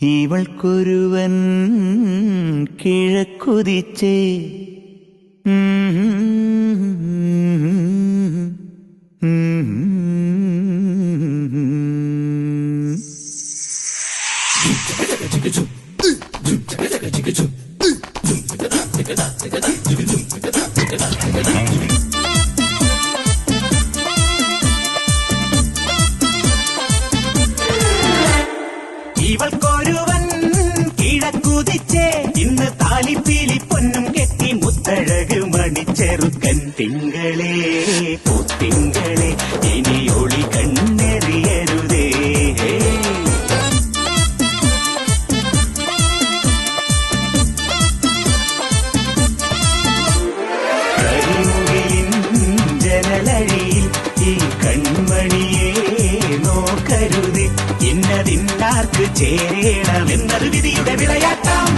ഇവൾക്കൊരുവൻ കിഴക്കുതിച്ചേ ഇവൾക്കൊരുവൻ കിഴക്കുതിച്ചേ ഇന്ന് താലിപ്പീലി പൊന്നും കെട്ടി മുത്തഴക് മണിച്ചെറുക്കൻ തിങ്കളേ പൂത്തിങ്കളെ ഇനി ഒളി കണ്ണെറിയരുതേ കരിമുകിലിൻ ജനലഴിയിൽ ഈ കൺമണിയെ നോക്കരുതേ ഇന്നതിന്നാർക്ക് ചേരണമെന്നത് വിധിയുടെ വിളയാട്ടം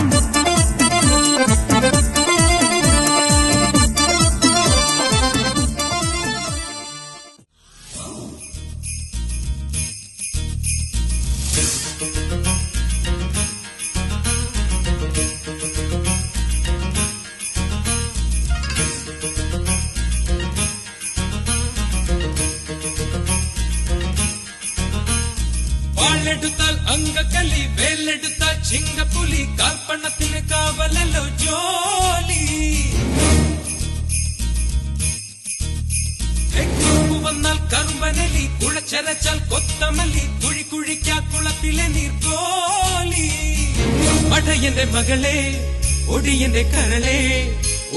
വാളെടുത്താൽ അങ്കക്കലി വേലെടുത്താൽ ചിങ്കപ്പുലി കാൽപ്പണത്തിന് കാവലല്ലോ ജോലി വന്നാൽ കറുമ്പനലി കുളച്ചരച്ചാൽ കൊത്തമല്ലി കുഴി കുഴിക്കാ കുളത്തിലെ നീർക്കോലി പടയന്റെ മകളെ ഒടിയന്റെ കരളെ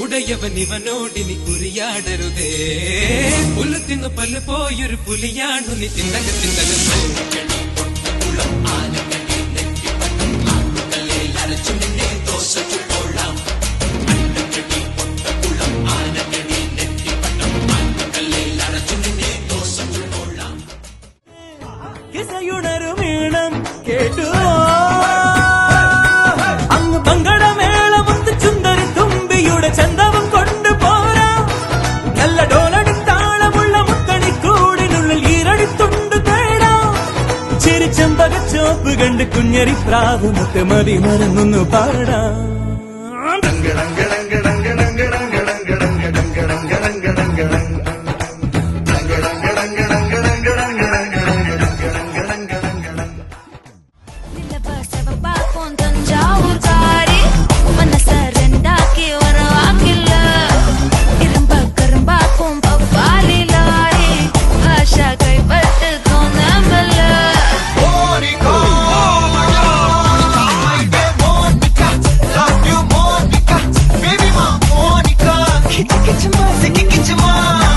ഉടയവൻ ഇവനോടിനി കുറിയാടരുതേ പുല്ല് തിന്നു പല്ല് പോയൊരു പുലിയാണു നീ തിന്തകത്തിന്തകത്തോ കിസയുണരുമീണം കേട്ടുവോ അങ്ങ് പങ്കടമേളമുത്ത് ചുന്ദരി തുമ്പിയുടെ ചന്തവും കൊണ്ടുപോരാ നല്ല ഡോലടിത്താളമുള്ള മുത്തണിക്കൂടിനുള്ളിൽ ഈരടിത്തുണ്ട് തേടാം ചിരിച്ചമ്പകച്ചോപ്പ് കണ്ട് കുഞ്ഞരി പ്രാവ് മുത്തമതി മറന്നൊന്നു പാടാം Get your mind.